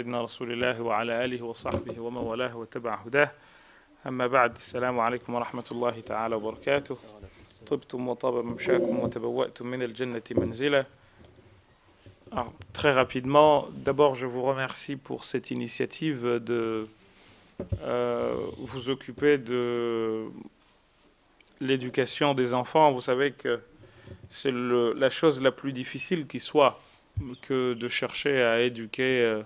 سيدنا رسول الله وعلى آله وصحبه ومن والاه وتبع هداه أما بعد السلام عليكم ورحمة الله تعالى وبركاته طبتم وطاب ممشاكم وتبوأتم من الجنة منزلا. Alors, très rapidement, d'abord je vous remercie pour cette initiative de vous occuper de l'éducation des enfants. Vous savez que c'est la chose la plus difficile qui soit que de chercher à éduquer,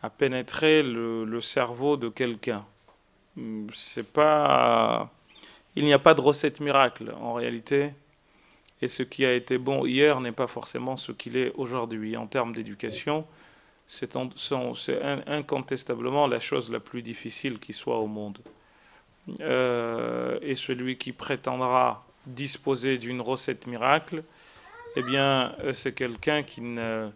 à pénétrer le cerveau de quelqu'un. C'est pas, il n'y a pas de recette miracle en réalité. Et ce qui a été bon hier n'est pas forcément ce qu'il est aujourd'hui. En termes d'éducation, c'est incontestablement la chose la plus difficile qui soit au monde. Et celui qui prétendra disposer d'une recette miracle, eh bien, c'est quelqu'un qui ne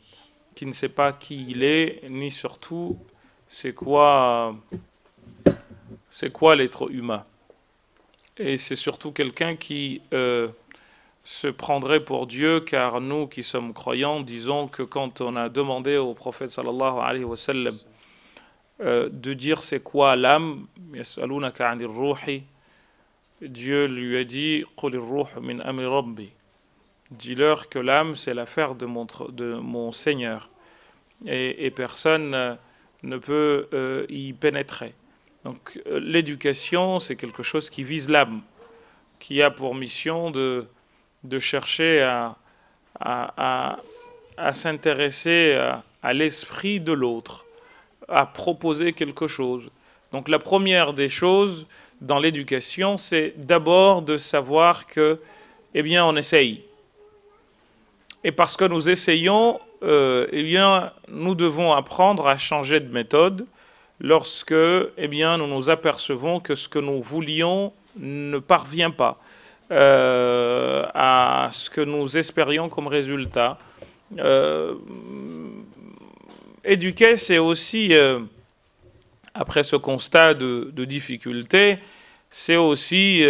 sait pas qui il est, ni surtout c'est quoi l'être humain. Et c'est surtout quelqu'un qui se prendrait pour Dieu, car nous qui sommes croyants, disons que quand on a demandé au prophète sallallahu alayhi wa sallam de dire c'est quoi l'âme, yas'alunaka 'anir ruhi, Dieu lui a dit qul ar-ruhu min amri rabbi, dis-leur que l'âme c'est l'affaire de mon Seigneur et personne ne peut y pénétrer. Donc l'éducation c'est quelque chose qui vise l'âme, qui a pour mission de chercher à s'intéresser à l'esprit de l'autre, à proposer quelque chose. Donc la première des choses dans l'éducation, c'est d'abord de savoir que, eh bien, on essaye. Et parce que nous essayons, eh bien, nous devons apprendre à changer de méthode lorsque, eh bien, nous nous apercevons que ce que nous voulions ne parvient pas à ce que nous espérions comme résultat. Éduquer, c'est aussi, après ce constat de difficulté, c'est aussi,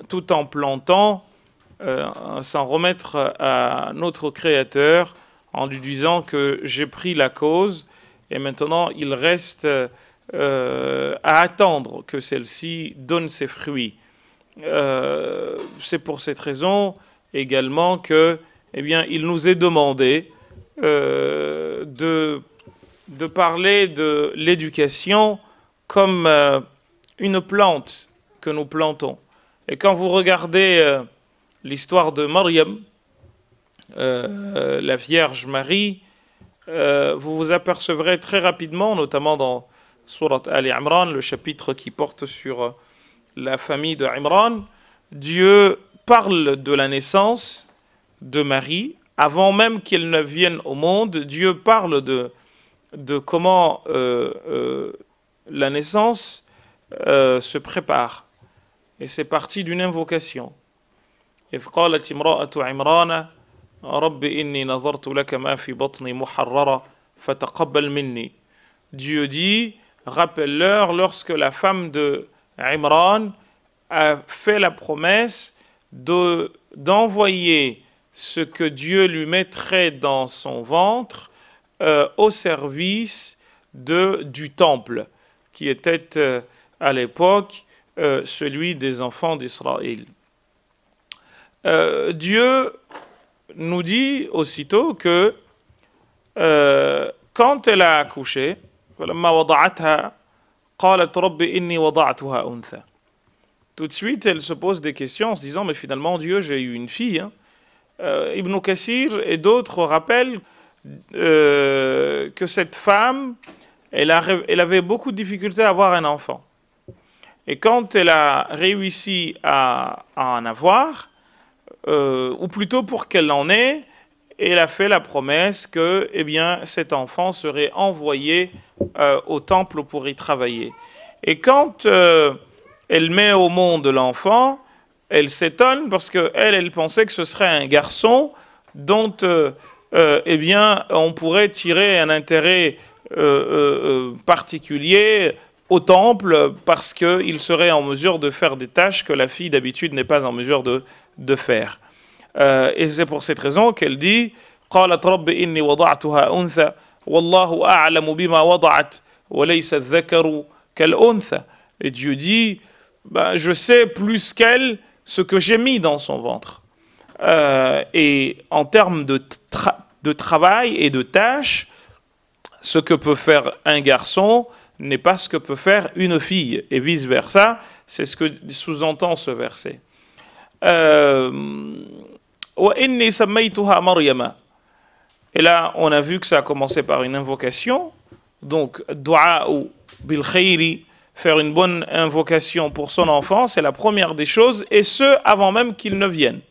tout en plantant, s'en remettre à notre Créateur en lui disant que j'ai pris la cause et maintenant il reste à attendre que celle-ci donne ses fruits. C'est pour cette raison également que, eh bien, il nous est demandé de parler de l'éducation comme une plante que nous plantons. Et quand vous regardez l'histoire de Maryam, la Vierge Marie, vous vous apercevrez très rapidement, notamment dans Surat Al-Imran, le chapitre qui porte sur la famille de Imran, Dieu parle de la naissance de Marie. Avant même qu'elle ne vienne au monde, Dieu parle de comment la naissance se prépare. Et c'est parti d'une invocation. إذ قالت امرأة عمران رب إني نظرت لك ما في بطني محررة فتقبل مني. Dieu dit, rappelle-leur lorsque la femme de Imran a fait la promesse d'envoyer ce que Dieu lui mettrait dans son ventre au service du temple, qui était à l'époque celui des enfants d'Israël. Dieu nous dit aussitôt que quand elle a accouché, فلما وضعتها قالت رب إني وضعتها أنثى. Tout de suite, elle se pose des questions en se disant, mais finalement, Dieu, j'ai eu une fille. Ibn Kassir et d'autres rappellent que cette femme, elle avait beaucoup de difficultés à avoir un enfant. Et quand elle a réussi à en avoir, ou plutôt pour qu'elle en ait, elle a fait la promesse que, eh bien, cet enfant serait envoyé au temple pour y travailler. Et quand elle met au monde l'enfant, elle s'étonne parce qu'elle pensait que ce serait un garçon dont eh bien, on pourrait tirer un intérêt particulier au temple parce qu'il serait en mesure de faire des tâches que la fille d'habitude n'est pas en mesure de faire. Et c'est pour cette raison qu'elle dit قالت رب إني وضعتها أنثى Wallahu a'lamu bima wada'at wa laysa adh-dhakaru kal-untha. Et Dieu dit, ben, je sais plus qu'elle ce que j'ai mis dans son ventre. Et en termes de travail et de tâches, ce que peut faire un garçon n'est pas ce que peut faire une fille, et vice-versa. C'est ce que sous-entend ce verset. وَإِنِّي سَمَّيْتُهَا مَرْيَمَ. Et là, on a vu que ça a commencé par une invocation. Donc, du'a bil khayri, faire une bonne invocation pour son enfant, c'est la première des choses, et ce, avant même qu'il ne vienne.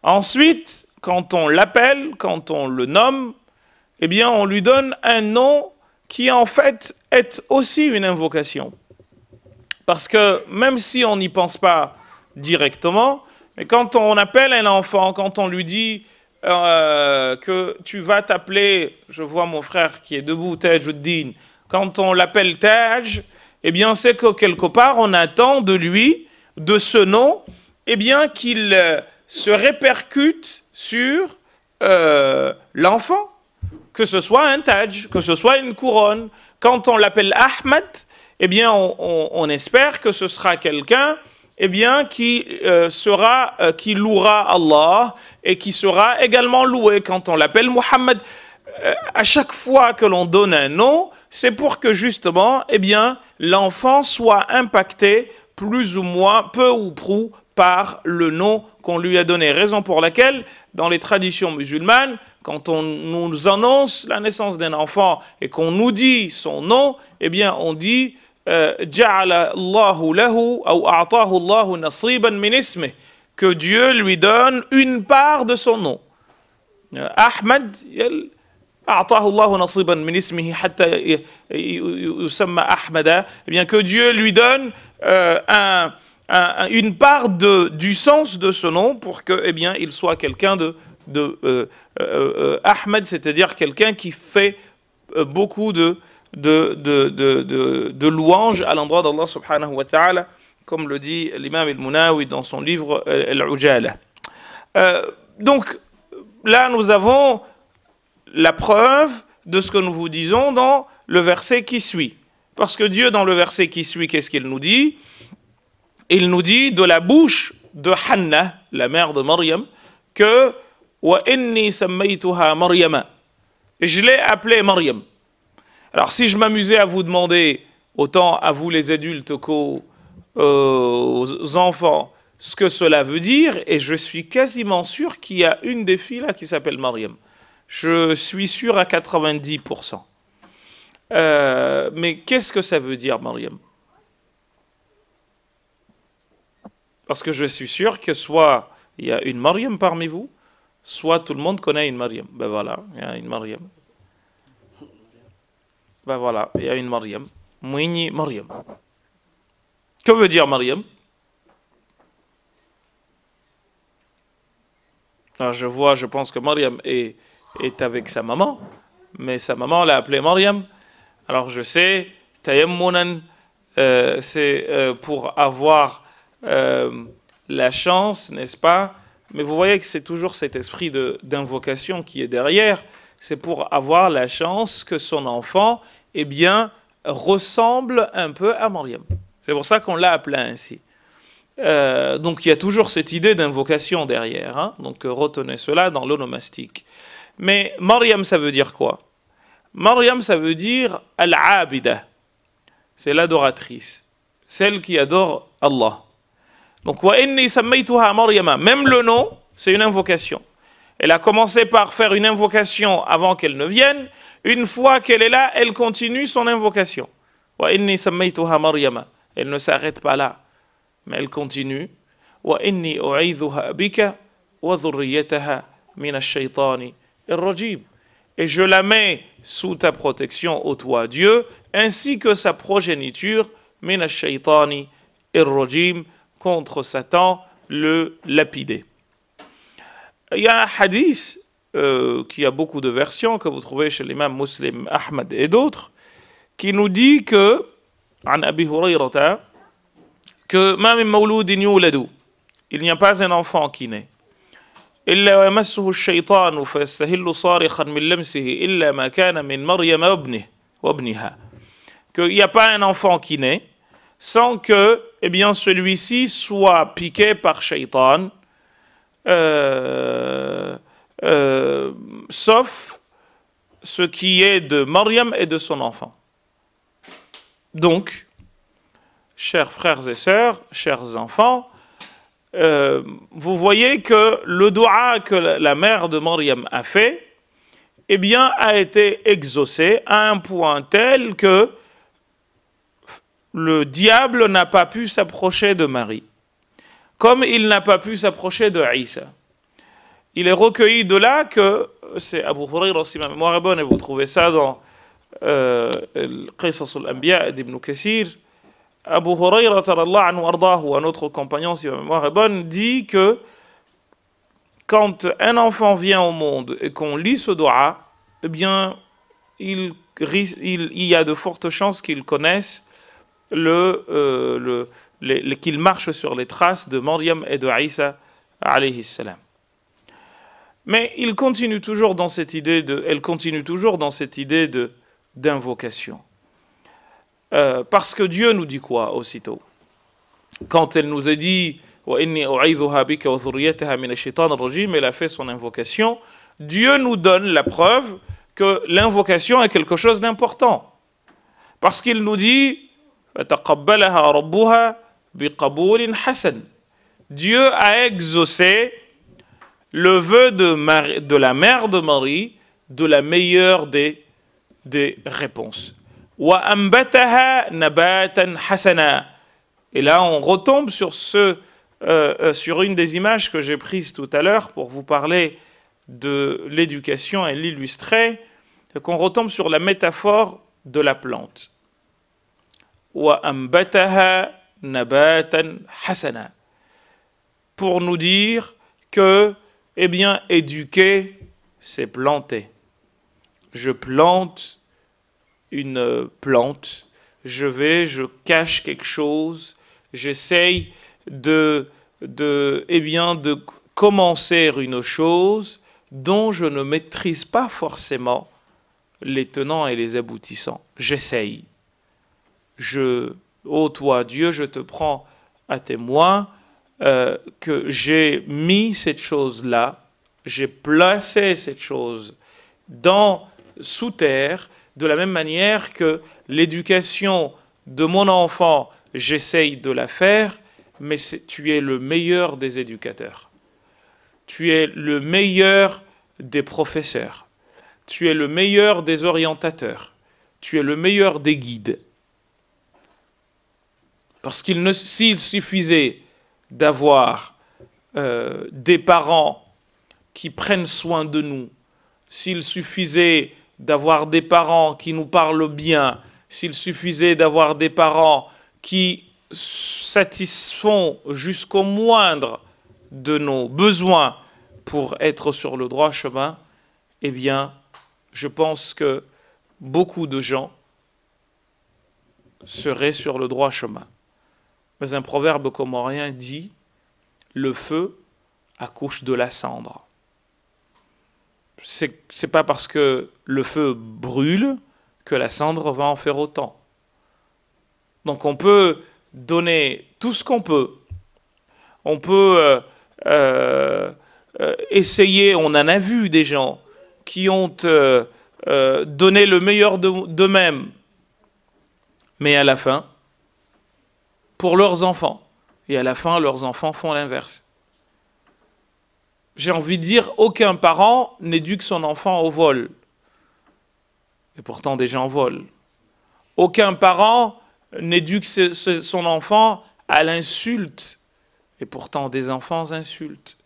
Ensuite, quand on l'appelle, quand on le nomme, eh bien, on lui donne un nom qui, en fait, est aussi une invocation. Parce que même si on n'y pense pas directement, mais quand on appelle un enfant, quand on lui dit que tu vas t'appeler, je vois mon frère qui est debout, Tajuddin, quand on l'appelle Taj, eh bien c'est que quelque part on attend de lui, de ce nom, eh bien qu'il se répercute sur l'enfant, que ce soit un Taj, que ce soit une couronne. Quand on l'appelle Ahmed, eh bien on espère que ce sera quelqu'un eh bien, qui louera Allah et qui sera également loué. Quand on l'appelle Muhammad, à chaque fois que l'on donne un nom, c'est pour que justement, eh bien, l'enfant soit impacté plus ou moins, peu ou prou, par le nom qu'on lui a donné. Raison pour laquelle, dans les traditions musulmanes, quand on nous annonce la naissance d'un enfant et qu'on nous dit son nom, eh bien, on dit que Dieu lui donne une part de son nom. Ahmed, eh bien que Dieu lui donne une part du sens de ce nom pour que, eh bien, il soit quelqu'un de Ahmed, c'est-à-dire quelqu'un qui fait beaucoup de louanges à l'endroit d'Allah subhanahu wa ta'ala, comme le dit l'imam al-Munawi dans son livre Al-Ujala. Donc, là, nous avons la preuve de ce que nous vous disons dans le verset qui suit. Parce que Dieu, dans le verset qui suit, qu'est-ce qu'il nous dit? Il nous dit de la bouche de Hanna, la mère de Maryam, que « Wa inni sammaytuha Maryama » et je l'ai appelée Maryam. Alors, si je m'amusais à vous demander, autant à vous les adultes qu'aux enfants, ce que cela veut dire, et je suis quasiment sûr qu'il y a une des filles là qui s'appelle Maryam. Je suis sûr à 90%. Mais qu'est-ce que ça veut dire, Maryam? Parce que je suis sûr que soit il y a une Maryam parmi vous, soit tout le monde connaît une Maryam. Ben voilà, il y a une Maryam. Ben voilà, il y a une Maryam. Mouini Maryam. Que veut dire Maryam? Alors je pense que Maryam est avec sa maman, mais sa maman l'a appelée Maryam. Alors je sais, Tayammunan, c'est pour avoir la chance, n'est-ce pas? Mais vous voyez que c'est toujours cet esprit d'invocation qui est derrière. C'est pour avoir la chance que son enfant, eh bien, ressemble un peu à Maryam. C'est pour ça qu'on l'a appelé ainsi. Donc il y a toujours cette idée d'invocation derrière. Hein? Donc retenez cela dans l'onomastique. Mais Maryam, ça veut dire quoi? Maryam, ça veut dire Al-Abida. C'est l'adoratrice. Celle qui adore Allah. Donc, wa inni sammaytuha Maryama. Même le nom, c'est une invocation. Elle a commencé par faire une invocation avant qu'elle ne vienne. Une fois qu'elle est là, elle continue son invocation. Wa inni sammaytuha Maryama. Elle ne s'arrête pas là, mais elle continue. Wa inni u'idhuha bika wa dhurriyyataha min ash-shaytani ar-rajim. Et je la mets sous ta protection, ô toi Dieu, ainsi que sa progéniture, min ash-shaytani ar-rajim, contre Satan, le lapidé. Il y a un hadith qui a beaucoup de versions, que vous trouvez chez l'imam Muslim, Ahmad et d'autres, qui nous dit que, an Abi Hurayrata, que ma min mawloudin yuladu, il n'y a pas un enfant qui naît, إلا ويمسه الشيطان فيستهل صارخا من لمسه إلا ما كان من مريم وابنها. Qu'il n'y a pas un enfant qui naît sans que eh bien, celui-ci soit piqué par Shaitan, sauf ce qui est de Maryam et de son enfant. Donc, chers frères et sœurs, chers enfants, vous voyez que le dua que la mère de Maryam a fait, eh bien, a été exaucé à un point tel que le diable n'a pas pu s'approcher de Marie, comme il n'a pas pu s'approcher de Isa. Il est recueilli de là que, c'est Abu Hurayra, si ma mémoire est bonne, et vous trouvez ça dans Qisas al-Anbiya d'Ibn Kathir. Abu Hurayra, ou un autre compagnon, si ma mémoire est bonne, dit que quand un enfant vient au monde et qu'on lit ce dua, eh bien, il y a de fortes chances qu'il connaisse qu'il marche sur les traces de Maryam et de Isa, alayhi salam. Mais elle continue toujours dans cette idée d'invocation. Parce que Dieu nous dit quoi aussitôt? Quand elle nous a dit elle a fait son invocation, Dieu nous donne la preuve que l'invocation est quelque chose d'important. Parce qu'il nous dit Dieu a exaucé le vœu de la mère de Marie de la meilleure des réponses. Et là, on retombe sur une des images que j'ai prises tout à l'heure pour vous parler de l'éducation et l'illustrer, c'est qu'on retombe sur la métaphore de la plante. Pour nous dire que, eh bien, éduquer, c'est planter. Je plante une plante, je cache quelque chose, j'essaye de commencer une chose dont je ne maîtrise pas forcément les tenants et les aboutissants. J'essaye. Ô toi, Dieu, je te prends à témoin que j'ai mis cette chose-là, j'ai placé cette chose sous terre, de la même manière que l'éducation de mon enfant, j'essaye de la faire, mais tu es le meilleur des éducateurs. Tu es le meilleur des professeurs. Tu es le meilleur des orientateurs. Tu es le meilleur des guides. Parce s'il suffisait d'avoir des parents qui prennent soin de nous, s'il suffisait d'avoir des parents qui nous parlent bien, s'il suffisait d'avoir des parents qui satisfont jusqu'au moindre de nos besoins pour être sur le droit chemin, eh bien, je pense que beaucoup de gens seraient sur le droit chemin. Mais un proverbe comorien dit « Le feu accouche de la cendre ». C'est pas parce que le feu brûle que la cendre va en faire autant. Donc on peut donner tout ce qu'on peut. On peut essayer, on en a vu des gens qui ont donné le meilleur d'eux-mêmes, mais à la fin, pour leurs enfants, et à la fin, leurs enfants font l'inverse. J'ai envie de dire, aucun parent n'éduque son enfant au vol. Et pourtant, des gens volent. Aucun parent n'éduque son enfant à l'insulte. Et pourtant, des enfants insultent.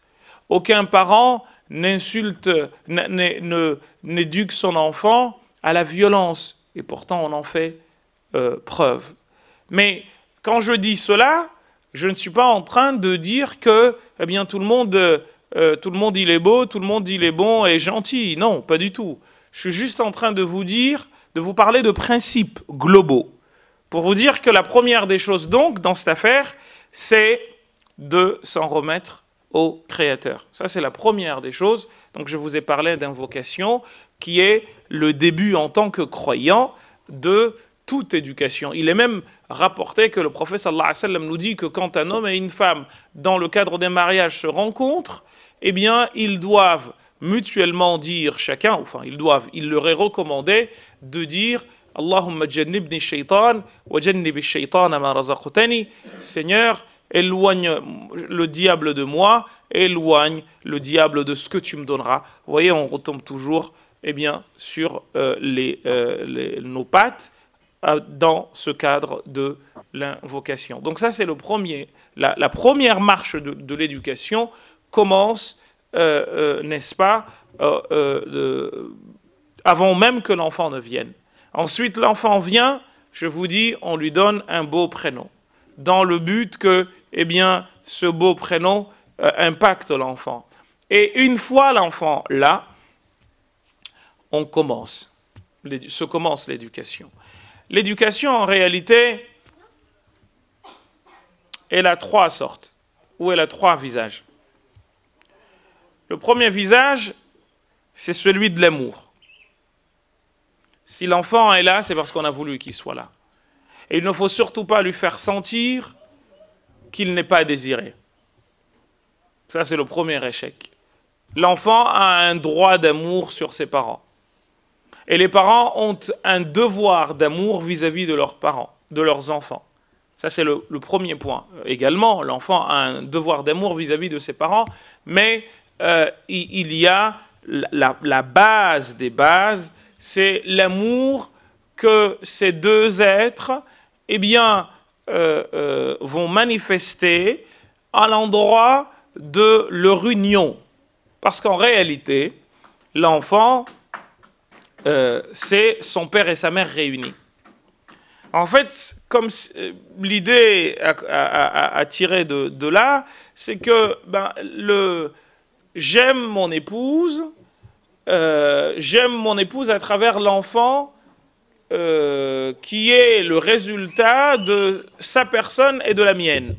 Aucun parent n'éduque son enfant à la violence. Et pourtant, on en fait preuve. Mais quand je dis cela, je ne suis pas en train de dire que eh bien, tout le monde il est beau, tout le monde il est bon et gentil. Non, pas du tout. Je suis juste en train de vous parler de principes globaux. Pour vous dire que la première des choses donc, dans cette affaire, c'est de s'en remettre au Créateur. Ça, c'est la première des choses. Donc, je vous ai parlé d'invocation, qui est le début en tant que croyant de toute éducation. Il est même rapporté que le prophète sallallahu alayhi wa sallam nous dit que quand un homme et une femme, dans le cadre d'un mariage, se rencontrent, eh bien, ils doivent mutuellement dire chacun, enfin, il leur est recommandé de dire Allahumma jannibni shaytan wa jannibi shaytana ma razaqtani. Seigneur, éloigne le diable de moi, éloigne le diable de ce que tu me donneras. Vous voyez, on retombe toujours eh bien, sur nos pattes dans ce cadre de l'invocation. Donc ça, c'est la première marche de l'éducation commence, n'est-ce pas, avant même que l'enfant ne vienne. Ensuite, l'enfant vient, je vous dis, on lui donne un beau prénom, dans le but que, eh bien, ce beau prénom impacte l'enfant. Et une fois l'enfant là, se commence l'éducation. L'éducation, en réalité, elle a trois sortes, ou elle a trois visages. Le premier visage, c'est celui de l'amour. Si l'enfant est là, c'est parce qu'on a voulu qu'il soit là. Et il ne faut surtout pas lui faire sentir qu'il n'est pas désiré. Ça, c'est le premier échec. L'enfant a un droit d'amour sur ses parents. Et les parents ont un devoir d'amour vis-à-vis de leurs parents, de leurs enfants. Ça, c'est le premier point. Également, l'enfant a un devoir d'amour vis-à-vis de ses parents, mais il y a la base des bases, c'est l'amour que ces deux êtres eh bien, vont manifester à l'endroit de leur union. Parce qu'en réalité, l'enfant, c'est son père et sa mère réunis. En fait, comme l'idée à tirer de là, c'est que j'aime mon épouse à travers l'enfant qui est le résultat de sa personne et de la mienne.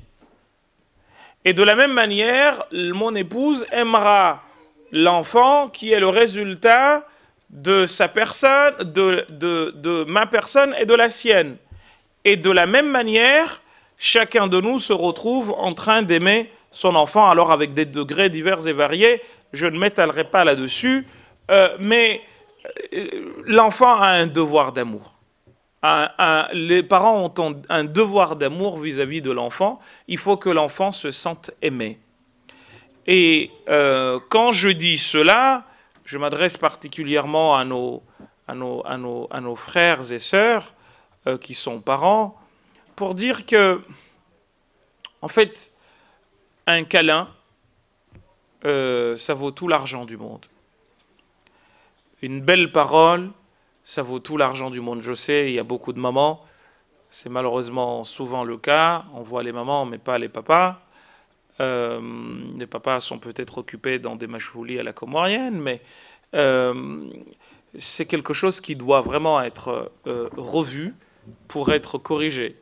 Et de la même manière, mon épouse aimera l'enfant qui est le résultat de sa personne, de ma personne et de la sienne. Et de la même manière, chacun de nous se retrouve en train d'aimer son enfant, alors avec des degrés divers et variés. Je ne m'étalerai pas là-dessus, mais l'enfant a un devoir d'amour. Les parents ont un devoir d'amour vis-à-vis de l'enfant. Il faut que l'enfant se sente aimé. Et quand je dis cela, je m'adresse particulièrement à nos frères et sœurs qui sont parents, pour dire que, en fait, un câlin, ça vaut tout l'argent du monde. Une belle parole, ça vaut tout l'argent du monde. Je sais, il y a beaucoup de mamans, c'est malheureusement souvent le cas, on voit les mamans mais pas les papas. Les papas sont peut-être occupés dans des mashoulis à la comorienne, mais c'est quelque chose qui doit vraiment être revu pour être corrigé.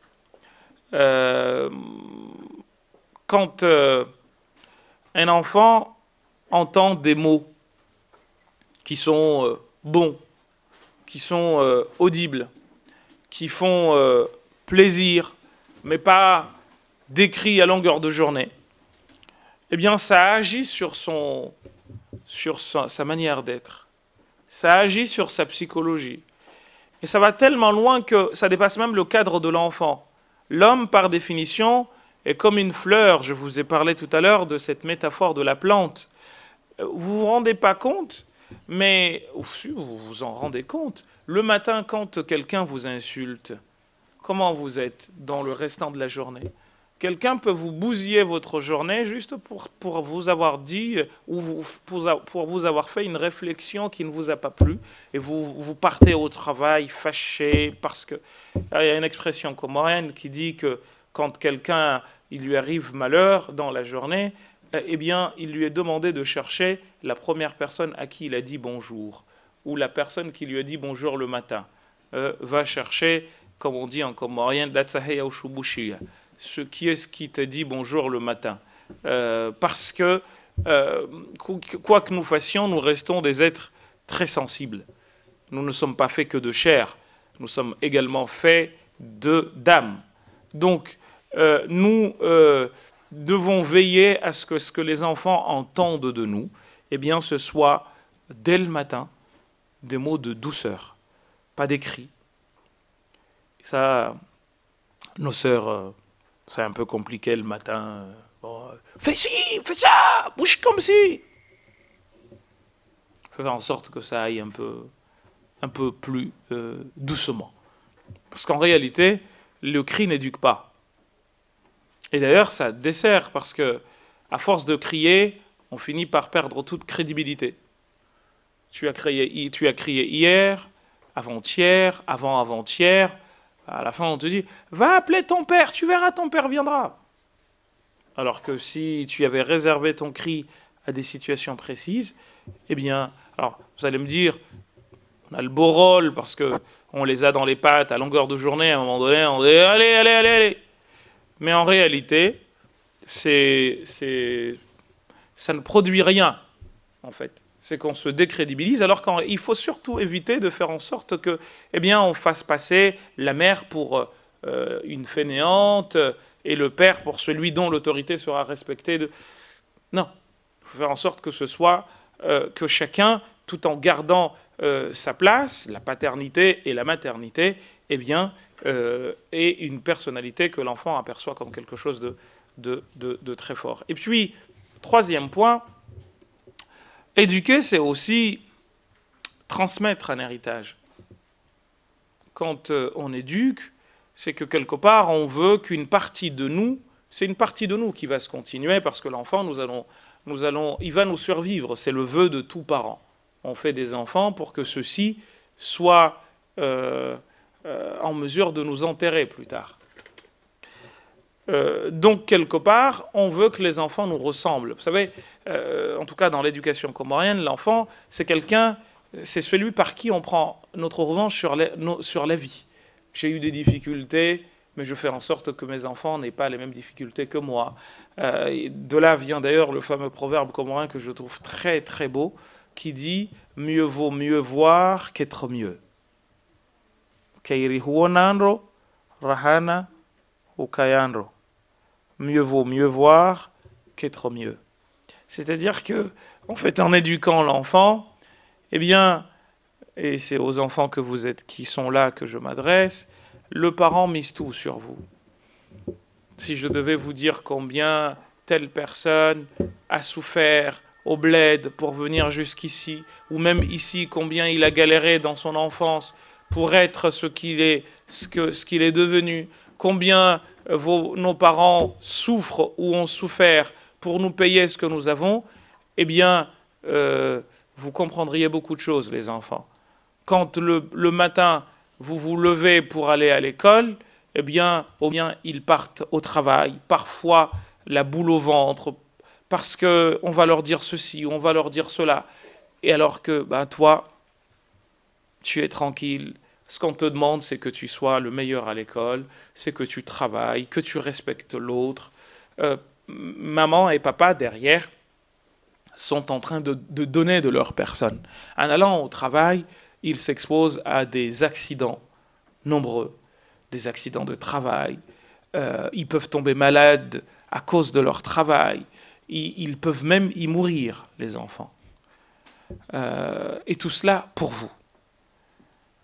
Quand un enfant entend des mots qui sont bons, qui sont audibles, qui font plaisir, mais pas décrits à longueur de journée, eh bien ça agit sur sa manière d'être. Ça agit sur sa psychologie. Et ça va tellement loin que ça dépasse même le cadre de l'enfant. L'homme, par définition, est comme une fleur. Je vous ai parlé tout à l'heure de cette métaphore de la plante. Vous vous rendez pas compte, mais vous vous en rendez compte. Le matin, quand quelqu'un vous insulte, comment vous êtes dans le restant de la journée? Quelqu'un peut vous bousiller votre journée juste pour vous avoir dit ou pour vous avoir fait une réflexion qui ne vous a pas plu et vous partez au travail fâché parce que il y a une expression comorienne qui dit que quand quelqu'un il lui arrive malheur dans la journée, eh bien il lui est demandé de chercher la première personne à qui il a dit bonjour ou la personne qui lui a dit bonjour le matin. Va chercher, comme on dit en comorien, la tsaheya ou shubushiya. Ce qui te dit bonjour le matin. parce que, quoi que nous fassions, nous restons des êtres très sensibles. Nous ne sommes pas faits que de chair, nous sommes également faits d'âme. Donc, nous devons veiller à ce que les enfants entendent de nous, eh bien, ce soit dès le matin des mots de douceur, pas des cris. Ça, nos sœurs, c'est un peu compliqué le matin. Bon, fais ci, fais ça, bouge comme ci. Faut faire en sorte que ça aille un peu plus doucement. Parce qu'en réalité, le cri n'éduque pas. Et d'ailleurs, ça dessert parce que, à force de crier, on finit par perdre toute crédibilité. Tu as crié hier, avant-hier, avant-avant-hier. À la fin, on te dit « Va appeler ton père, tu verras, ton père viendra. » Alors que si tu avais réservé ton cri à des situations précises, eh bien, alors, vous allez me dire, on a le beau rôle parce qu'on les a dans les pattes à longueur de journée, à un moment donné, on dit « Allez, allez, allez, allez !» Mais en réalité, ça ne produit rien, en fait. C'est qu'on se décrédibilise, alors qu'il faut surtout éviter de faire en sorte que, eh bien, on fasse passer la mère pour une fainéante et le père pour celui dont l'autorité sera respectée. Non, il faut faire en sorte que ce soit que chacun, tout en gardant sa place, la paternité et la maternité, eh bien, ait une personnalité que l'enfant aperçoit comme quelque chose de très fort. Et puis, troisième point, éduquer, c'est aussi transmettre un héritage. Quand on éduque, c'est que quelque part, on veut qu'une partie de nous, c'est une partie de nous qui va se continuer, parce que l'enfant, il va nous survivre. C'est le vœu de tout parent. On fait des enfants pour que ceux-ci soient en mesure de nous enterrer plus tard. Donc, quelque part, on veut que les enfants nous ressemblent. Vous savez, en tout cas dans l'éducation comorienne, l'enfant, c'est celui par qui on prend notre revanche sur la vie. J'ai eu des difficultés, mais je fais en sorte que mes enfants n'aient pas les mêmes difficultés que moi. De là vient d'ailleurs le fameux proverbe comorien que je trouve très très beau, qui dit « Mieux vaut mieux voir qu'être mieux ». Kairihuonandro, rahana, ukayandro. Mieux vaut mieux voir qu'être mieux. C'est-à-dire que, en fait, en éduquant l'enfant, eh bien, et c'est aux enfants que vous êtes, qui sont là que je m'adresse, le parent mise tout sur vous. Si je devais vous dire combien telle personne a souffert au bled pour venir jusqu'ici, ou même ici, combien il a galéré dans son enfance pour être ce qu'il est devenu, combien nos parents souffrent ou ont souffert pour nous payer ce que nous avons, eh bien, vous comprendriez beaucoup de choses, les enfants. Quand le matin, vous vous levez pour aller à l'école, eh bien, ils partent au travail, parfois la boule au ventre, parce qu'on va leur dire ceci, on va leur dire cela. Et alors que, toi, tu es tranquille. Ce qu'on te demande, c'est que tu sois le meilleur à l'école, c'est que tu travailles, que tu respectes l'autre. Maman et papa, derrière, sont en train de donner de leur personne. En allant au travail, ils s'exposent à des accidents nombreux, des accidents de travail. Ils peuvent tomber malades à cause de leur travail. Ils peuvent même y mourir, les enfants. Et tout cela pour vous.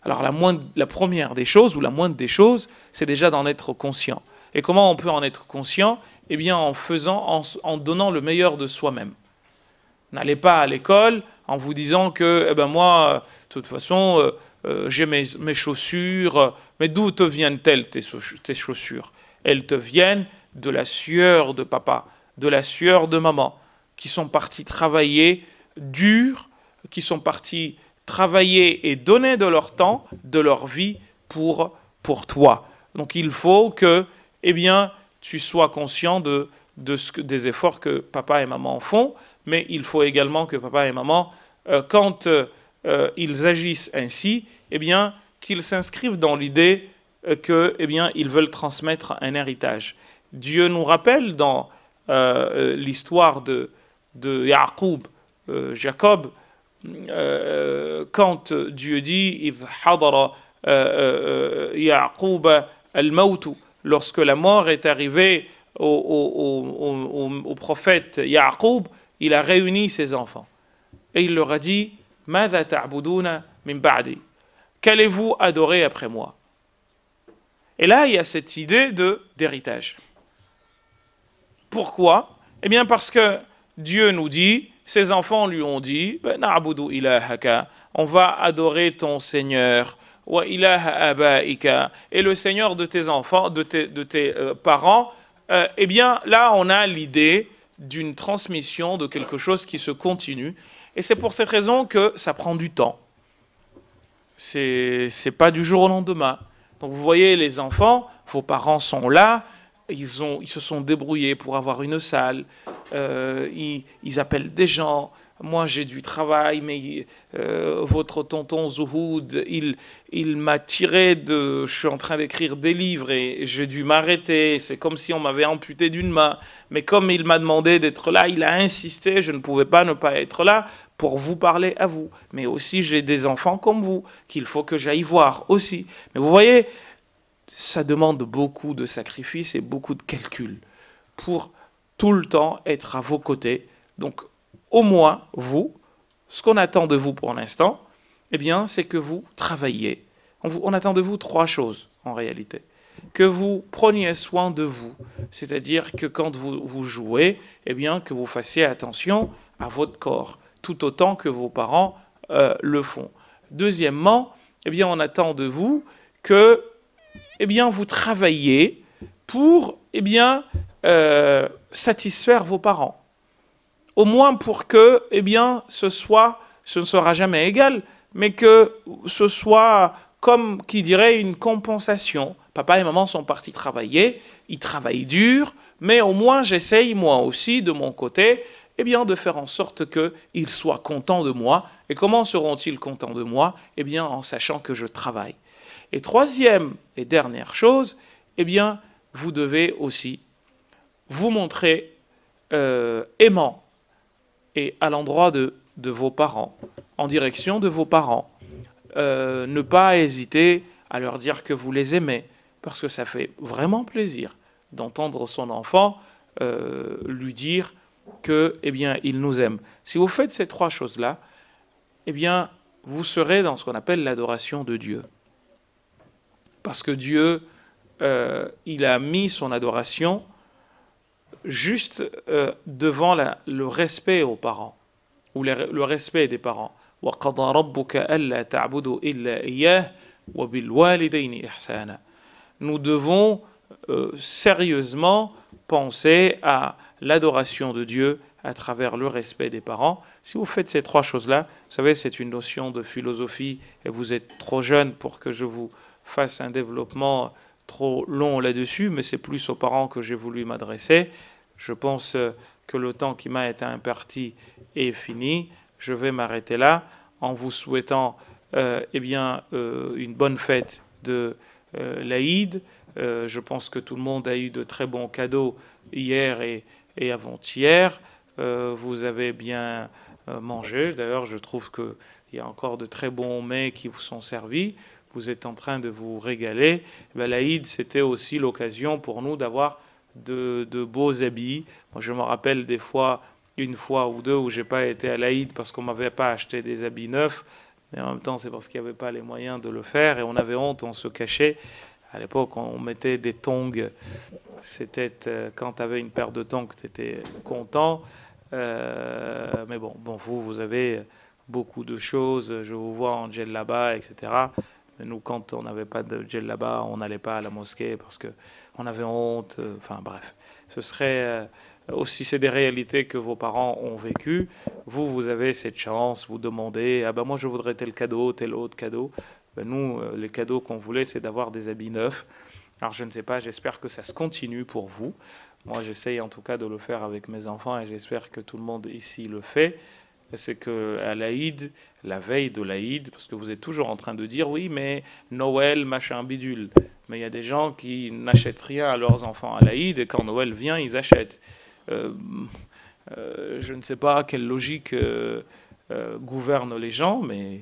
Alors la première des choses, ou la moindre des choses, c'est déjà d'en être conscient. Et comment on peut en être conscient? Eh bien en donnant le meilleur de soi-même. N'allez pas à l'école en vous disant que moi, de toute façon, j'ai mes chaussures, mais d'où te viennent-elles tes chaussures? Elles te viennent de la sueur de papa, de la sueur de maman, qui sont partis travailler dur, qui sont partis travailler et donner de leur temps, de leur vie pour toi. Donc il faut que, tu sois conscient des efforts que papa et maman font, mais il faut également que papa et maman, quand ils agissent ainsi, qu'ils s'inscrivent dans l'idée que, ils veulent transmettre un héritage. Dieu nous rappelle dans l'histoire de Yaqub, Jacob, quand Dieu dit إذ حضر يعقوب الموت, lorsque la mort est arrivée au prophète Yaqub, il a réuni ses enfants et il leur a dit ماذا تعبدون من بعدي, qu'allez-vous adorer après moi? Et là il y a cette idée d'héritage. Pourquoi? Eh bien parce que Dieu nous dit, ses enfants lui ont dit, na'budu ilahaka, on va adorer ton Seigneur, wa ilaha abaika, et le Seigneur de tes enfants, de tes parents. Eh bien là on a l'idée d'une transmission de quelque chose qui se continue, et c'est pour cette raison que ça prend du temps. C'est pas du jour au lendemain. Donc vous voyez les enfants, vos parents sont là, ils se sont débrouillés pour avoir une salle, ils appellent des gens. Moi j'ai du travail, mais votre tonton Zuhoud, il m'a tiré je suis en train d'écrire des livres et j'ai dû m'arrêter, c'est comme si on m'avait amputé d'une main, mais comme il m'a demandé d'être là, il a insisté, je ne pouvais pas ne pas être là pour vous parler à vous, mais aussi j'ai des enfants comme vous, qu'il faut que j'aille voir aussi. Mais vous voyez, ça demande beaucoup de sacrifices et beaucoup de calculs pour tout le temps être à vos côtés. Donc, au moins, vous, ce qu'on attend de vous pour l'instant, eh bien, c'est que vous travailliez. On attend de vous 3 choses, en réalité. Que vous preniez soin de vous, c'est-à-dire que quand vous jouez, eh bien, que vous fassiez attention à votre corps, tout autant que vos parents le font. Deuxièmement, eh bien, on attend de vous que eh bien, vous travaillez pour satisfaire vos parents. Au moins pour que eh bien, ce ne sera jamais égal, mais que ce soit comme qui dirait une compensation. Papa et maman sont partis travailler, ils travaillent dur, mais au moins j'essaye moi aussi de mon côté eh bien, de faire en sorte qu'ils soient contents de moi. Et comment seront-ils contents de moi? Eh bien, en sachant que je travaille. Et troisième et dernière chose, eh bien, vous devez aussi vous montrer aimant et à l'endroit de vos parents, en direction de vos parents. Ne pas hésiter à leur dire que vous les aimez, parce que ça fait vraiment plaisir d'entendre son enfant lui dire que, eh bien, il nous aime. Si vous faites ces 3 choses-là, eh bien, vous serez dans ce qu'on appelle l'adoration de Dieu. Parce que Dieu, il a mis son adoration juste devant le respect aux parents, ou le respect des parents. وَقَضَى رَبُّكَ أَلَّا تَعْبُدُوا إِلَّا إِيَّاهُ وَبِالْوَالِدَيْنِ إِحْسَانًا. Nous devons sérieusement penser à l'adoration de Dieu à travers le respect des parents. Si vous faites ces 3 choses-là, vous savez, c'est une notion de philosophie et vous êtes trop jeune pour que je vous fasse un développement trop long là-dessus, mais c'est plus aux parents que j'ai voulu m'adresser. Je pense que le temps qui m'a été imparti est fini. Je vais m'arrêter là en vous souhaitant une bonne fête de l'Aïd. Je pense que tout le monde a eu de très bons cadeaux hier et avant-hier. Vous avez bien mangé. D'ailleurs, je trouve qu'il y a encore de très bons mets qui vous sont servis. Vous êtes en train de vous régaler. L'Aïd, c'était aussi l'occasion pour nous d'avoir de beaux habits. Moi, je me rappelle des fois, une fois ou deux, où j'ai pas été à l'Aïd parce qu'on m'avait pas acheté des habits neufs. Mais en même temps, c'est parce qu'il n'y avait pas les moyens de le faire et on avait honte, on se cachait. À l'époque, on mettait des tongs. C'était quand tu avais une paire de tongs, tu étais content. Mais bon, vous avez beaucoup de choses. Je vous vois en djellaba, etc. Mais nous, quand on n'avait pas de djellaba, on n'allait pas à la mosquée parce qu'on avait honte. Enfin bref, ce serait aussi, c'est des réalités que vos parents ont vécues. Vous avez cette chance, vous demandez, ah ben moi je voudrais tel cadeau, tel autre cadeau. Ben nous, les cadeaux qu'on voulait, c'est d'avoir des habits neufs. Alors je ne sais pas, j'espère que ça se continue pour vous. Moi j'essaye en tout cas de le faire avec mes enfants et j'espère que tout le monde ici le fait. C'est qu'à l'Aïd, la veille de l'Aïd, parce que vous êtes toujours en train de dire oui, mais Noël, machin, bidule. Mais il y a des gens qui n'achètent rien à leurs enfants à l'Aïd et quand Noël vient, ils achètent. euh, je ne sais pas quelle logique gouverne les gens, mais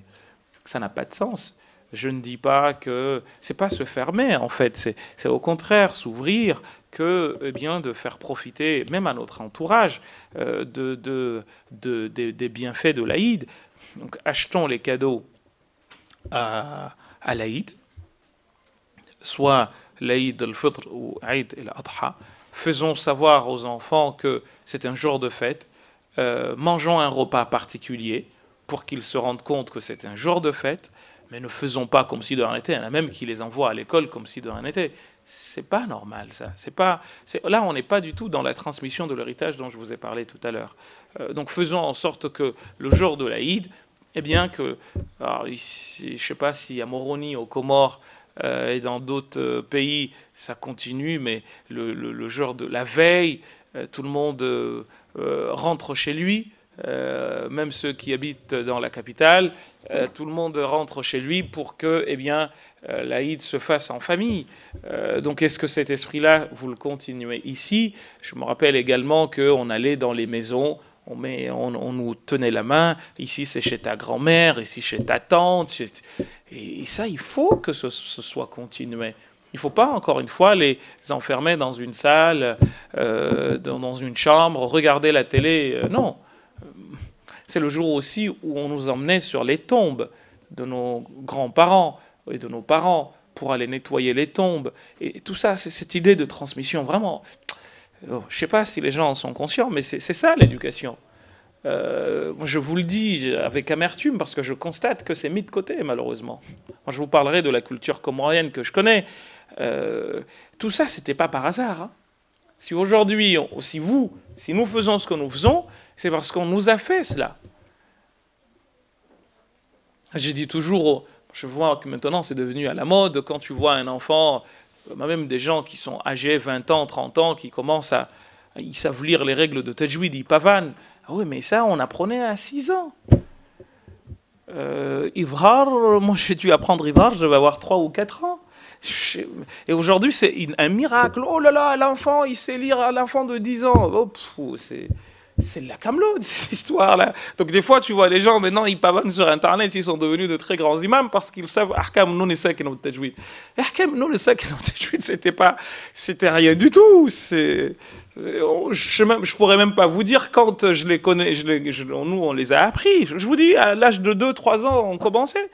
ça n'a pas de sens. Je ne dis pas que c'est pas se fermer en fait, c'est au contraire s'ouvrir que eh bien de faire profiter même à notre entourage des bienfaits de l'Aïd. Donc achetons les cadeaux à l'Aïd, soit l'Aïd al-Fitr ou Aïd al-Adha. Faisons savoir aux enfants que c'est un jour de fête. Mangeons un repas particulier pour qu'ils se rendent compte que c'est un jour de fête, mais ne faisons pas comme si de rien n'était. Il y en a même qui les envoient à l'école comme si de rien n'était. C'est pas normal, ça. Là, on n'est pas du tout dans la transmission de l'héritage dont je vous ai parlé tout à l'heure. Donc, faisons en sorte que le jour de l'Aïd, eh bien que, alors, ici, je ne sais pas si à Moroni, aux Comores et dans d'autres pays, ça continue, mais le jour de la veille, tout le monde rentre chez lui. Même ceux qui habitent dans la capitale, tout le monde rentre chez lui pour que eh bien, l'Aïd se fasse en famille. Donc est-ce que cet esprit-là, vous le continuez ici? Je me rappelle également qu'on allait dans les maisons, on nous tenait la main, ici c'est chez ta grand-mère, ici chez ta tante, et ça il faut que ce soit continué. Il ne faut pas, encore une fois, les enfermer dans une salle, dans une chambre, regarder la télé. Non. C'est le jour aussi où on nous emmenait sur les tombes de nos grands-parents et de nos parents pour aller nettoyer les tombes. Et tout ça, c'est cette idée de transmission, vraiment. Je ne sais pas si les gens en sont conscients, mais c'est ça l'éducation. Je vous le dis avec amertume parce que je constate que c'est mis de côté, malheureusement. Moi, je vous parlerai de la culture comorienne que je connais. Tout ça, c'était pas par hasard. Hein. Si aujourd'hui, si nous faisons ce que nous faisons, c'est parce qu'on nous a fait cela. J'ai dit toujours, je vois que maintenant c'est devenu à la mode, quand tu vois un enfant, même des gens qui sont âgés 20 ans, 30 ans, qui commencent ils savent lire les règles de Tajwid, ils pavanent. Ah oui, mais ça, on apprenait à 6 ans. Idhar, moi j'ai dû apprendre Idhar, je vais avoir 3 ou 4 ans. Et aujourd'hui, c'est un miracle. Oh là là, l'enfant, il sait lire à l'enfant de 10 ans. Oh, c'est de la camelote, cette histoire-là. Donc des fois, tu vois, les gens, maintenant, ils pavonnent sur Internet, ils sont devenus de très grands imams parce qu'ils savent Ahkam nous sakin wa tajwid. Ahkam nous sakin wa tajwid, c'était rien du tout. Je pourrais même pas vous dire quand je les connais, nous, on les a appris. Je vous dis, à l'âge de 2-3 ans, on commençait.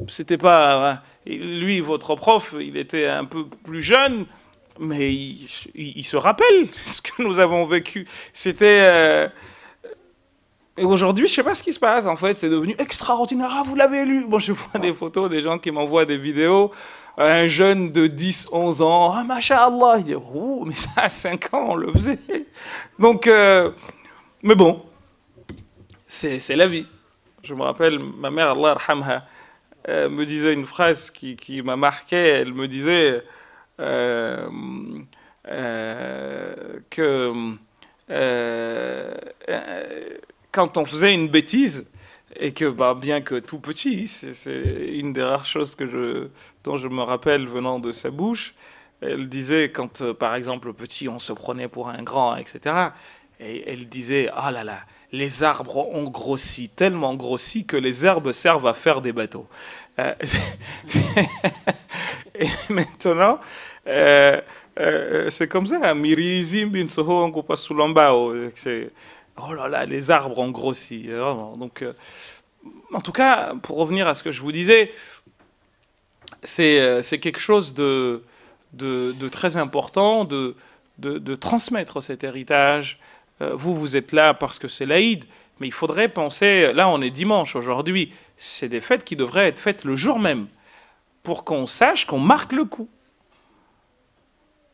C'était pas... Lui, votre prof, il était un peu plus jeune, mais il se rappelle ce que nous avons vécu. C'était... Et aujourd'hui, je sais pas ce qui se passe, en fait. C'est devenu extraordinaire. Ah, vous l'avez lu. Bon, je vois des photos, des gens qui m'envoient des vidéos. Un jeune de 10, 11 ans. Ah, masha'Allah. Il dit, oh, mais ça, à 5 ans, on le faisait. Donc, mais bon, c'est la vie. Je me rappelle, ma mère, Allah arhamha, me disait une phrase qui m'a marqué. Elle me disait que quand on faisait une bêtise, et que bien que tout petit, c'est une des rares choses dont je me rappelle venant de sa bouche, elle disait quand par exemple petit on se prenait pour un grand, etc. Et elle disait ah là là, les arbres ont grossi, tellement grossi que les herbes servent à faire des bateaux. Et maintenant, c'est comme ça, Mirizim bin Soho Nkupasulombao. Oh là là, les arbres ont grossi, vraiment. Donc, en tout cas, pour revenir à ce que je vous disais, c'est quelque chose de très important de transmettre cet héritage. Vous êtes là parce que c'est l'Aïd, mais il faudrait penser, là on est dimanche aujourd'hui, c'est des fêtes qui devraient être faites le jour même, pour qu'on sache qu'on marque le coup.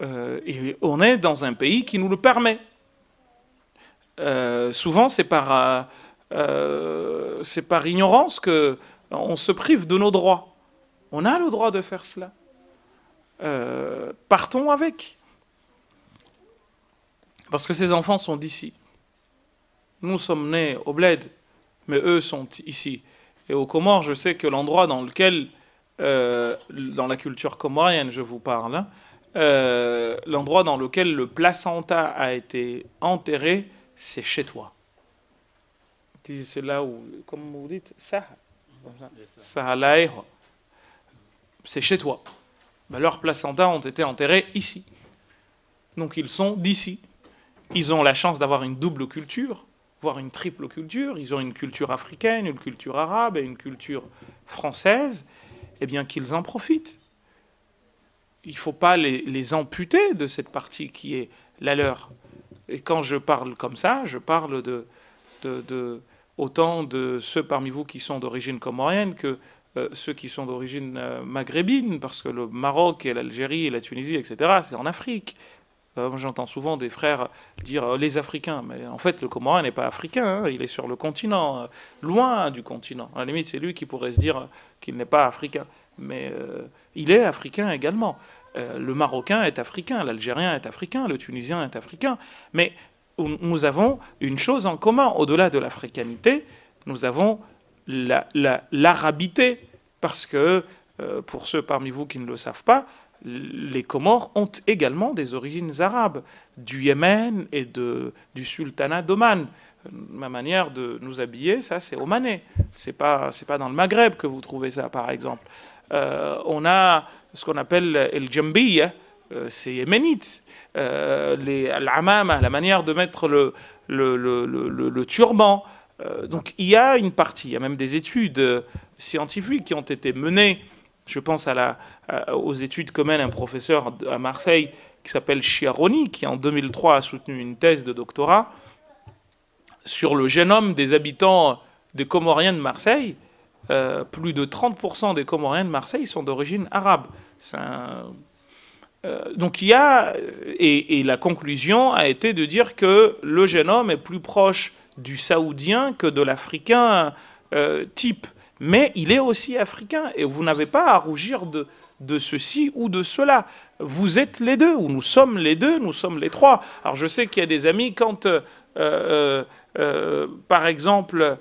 Et on est dans un pays qui nous le permet. Souvent, c'est par ignorance qu'on se prive de nos droits. On a le droit de faire cela. Partons avec. Parce que ces enfants sont d'ici. Nous sommes nés au bled, mais eux sont ici. Et aux Comores, je sais que l'endroit dans lequel, dans la culture comorienne, je vous parle, l'endroit dans lequel le placenta a été enterré, c'est chez toi. C'est là où, comme vous dites, ça, c'est chez toi. Ben, leurs placentas ont été enterrés ici. Donc ils sont d'ici. Ils ont la chance d'avoir une double culture, voire une triple culture. Ils ont une culture africaine, une culture arabe et une culture française. Eh bien qu'ils en profitent. Il ne faut pas les amputer de cette partie qui est la leur. Et quand je parle comme ça, je parle autant de ceux parmi vous qui sont d'origine comorienne que ceux qui sont d'origine maghrébine, parce que le Maroc et l'Algérie et la Tunisie, etc., c'est en Afrique. J'entends souvent des frères dire les Africains, mais en fait le Comorien n'est pas africain, hein, il est sur le continent, loin du continent. À la limite, c'est lui qui pourrait se dire qu'il n'est pas africain, mais il est africain également. Le Marocain est africain, l'Algérien est africain, le Tunisien est africain, mais nous avons une chose en commun, au-delà de l'africanité, nous avons l'arabité, parce que, pour ceux parmi vous qui ne le savent pas, les Comores ont également des origines arabes, du Yémen et du sultanat d'Oman. Ma manière de nous habiller, ça c'est omanais. C'est pas dans le Maghreb que vous trouvez ça, par exemple. On a ce qu'on appelle el jambiya, c'est yéménite. L'amama, la manière de mettre le turban. Donc il y a une partie, il y a même des études scientifiques qui ont été menées. Je pense aux études que mène un professeur à Marseille qui s'appelle Chiaroni, qui en 2003 a soutenu une thèse de doctorat sur le génome des habitants des Comoriens de Marseille. Plus de 30% des Comoriens de Marseille sont d'origine arabe. Donc il y a, et la conclusion a été de dire que le génome est plus proche du saoudien que de l'africain type. Mais il est aussi africain, et vous n'avez pas à rougir de ceci ou de cela. Vous êtes les deux, ou nous sommes les deux, nous sommes les trois. Alors je sais qu'il y a des amis, quand, par exemple,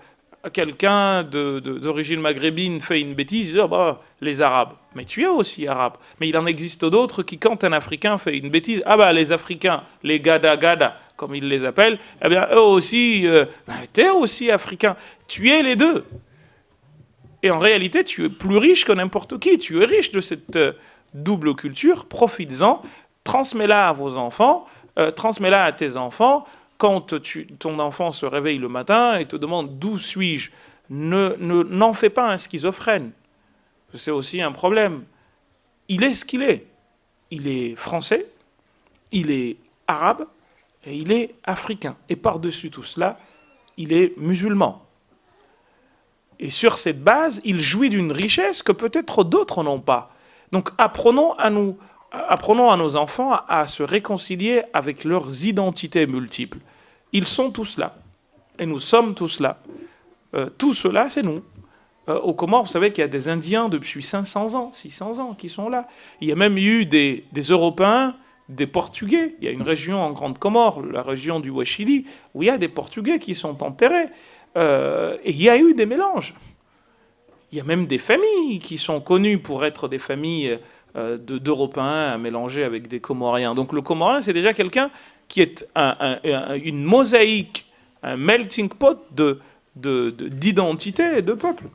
quelqu'un d'origine maghrébine fait une bêtise, ils disent, oh, bah, les Arabes. Mais tu es aussi arabe. Mais il en existe d'autres qui, quand un Africain fait une bêtise, ah bah les Africains, les gada-gada, comme ils les appellent, eh bien eux aussi, tu es aussi africain. Tu es les deux. Et en réalité, tu es plus riche que n'importe qui. Tu es riche de cette double culture. Profites-en, transmets-la à vos enfants, transmets-la à tes enfants. Quand ton enfant se réveille le matin et te demande d'où suis-je, n'en fais pas un schizophrène. C'est aussi un problème. Il est ce qu'il est. Il est français, il est arabe et il est africain. Et par-dessus tout cela, il est musulman. Et sur cette base, il jouit d'une richesse que peut-être d'autres n'ont pas. Donc apprenons à nos enfants à se réconcilier avec leurs identités multiples. Ils sont tous là. Et nous sommes tous là. Tout cela, c'est nous. Aux Comores, vous savez qu'il y a des Indiens depuis 500 ans, 600 ans qui sont là. Il y a même eu des Européens, des Portugais. Il y a une région en Grande Comore, la région du Ouachili, où il y a des Portugais qui sont enterrés. Et il y a eu des mélanges. Il y a même des familles qui sont connues pour être des familles d'Européens mélangés avec des Comoriens. Donc le Comorien, c'est déjà quelqu'un qui est une mosaïque, un melting pot d'identité et de peuple.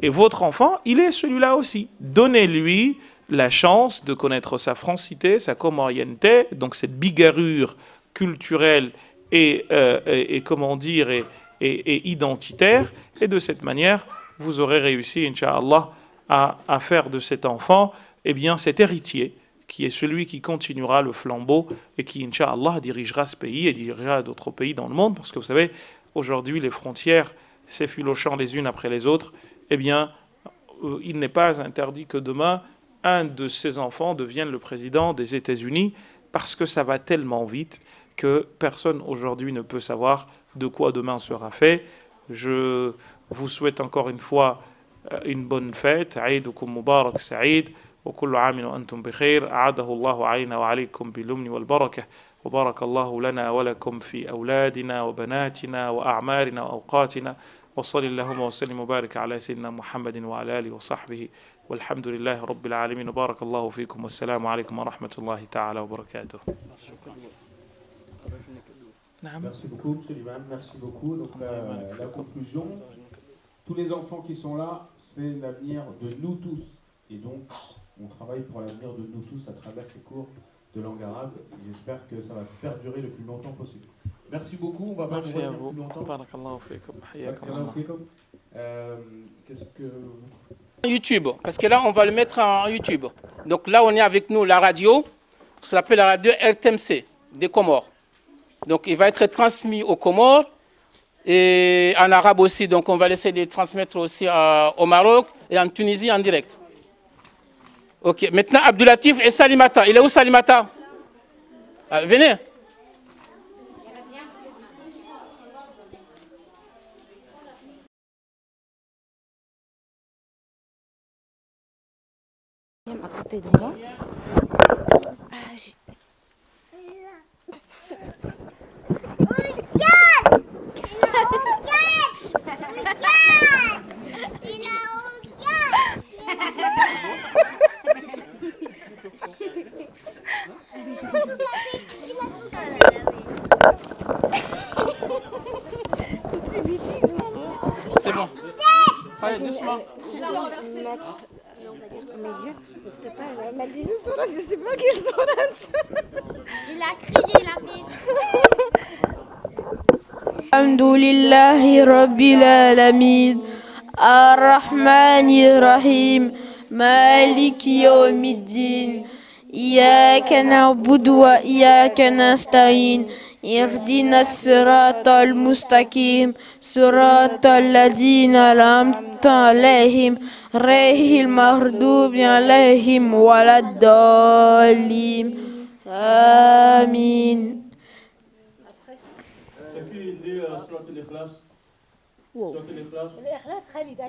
Et votre enfant, il est celui-là aussi. Donnez-lui la chance de connaître sa francité, sa comorienneté, donc cette bigarrure culturelle et comment dire, et identitaire, et de cette manière, vous aurez réussi, Inch'Allah, à faire de cet enfant, eh bien, cet héritier, qui est celui qui continuera le flambeau, et qui, Inch'Allah, dirigera ce pays, et dirigera d'autres pays dans le monde, parce que vous savez, aujourd'hui, les frontières s'effilochant les unes après les autres, eh bien, il n'est pas interdit que demain, un de ces enfants devienne le président des États-Unis, parce que ça va tellement vite que personne aujourd'hui ne peut savoir de quoi demain sera fait. Je vous souhaite encore une fois une bonne fête. Aïdoukoum Mubarak Saïd. وكل عام وأنتم بخير أعاده الله علينا وعليكم باليمن والبركة وبارك الله لنا ولكم في أولادنا وبناتنا وأعمارنا وأوقاتنا وصل اللهم وسلم وبارك على سيدنا محمد وعلى آله وصحبه والحمد لله رب العالمين وبارك الله فيكم والسلام عليكم ورحمة الله تعالى وبركاته. Merci beaucoup, monsieur l'imam, merci beaucoup. Donc la conclusion, tous les enfants qui sont là, c'est l'avenir de nous tous. Et donc, on travaille pour l'avenir de nous tous à travers ces cours de langue arabe. J'espère que ça va perdurer le plus longtemps possible. Merci beaucoup, on va pas vous retenir plus longtemps. Barakallahu fikum. Hayyakum Allah. Qu'est-ce que... YouTube, parce que là on va le mettre en YouTube. Donc là on est avec nous la radio, ce qu'on appelle la radio RTMC des Comores. Donc il va être transmis aux Comores et en arabe aussi. Donc on va essayer de transmettre aussi au Maroc et en Tunisie en direct. Ok, maintenant Abdoulatif et Salimata. Il est où Salimata? Venez. À côté de moi. C'est bon. Ça y est, doucement. Je sais pas, elle m'a dit une sourate, je sais pas quelle sourate. Il a crié, il a fait. Alhamdulillahi Rabbil Alamin Ar-Rahmanir Rahim Maliki Yawmiddin Iyyaka na'budu wa iyyaka nasta'in اهدنا الصراط المستقيم صراط الذين أنعمت عليهم غير المغضوب عليهم ولا الضالين آمين. C'est qui dit Surat al-Ikhlas? Surat al-Ikhlas? الإخلاص خالد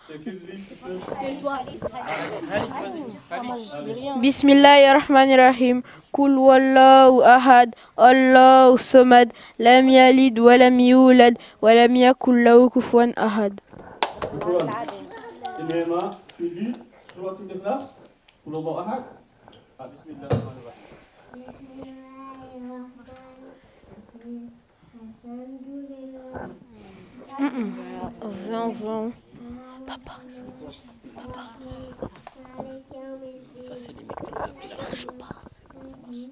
C'est qui lit? بسم الله الرحمن الرحيم قل والله أحد الله الصمد لم يلد ولم يولد ولم يكن له كفوا أحد. Inéma, tu lis Surat al-Ikhlas? Qul Allahu ahad? Bismillah ar-Rahman ar-Rahim. Papa. Ça c'est les micros là, il n'arrache pas. C'est bon, ça marche.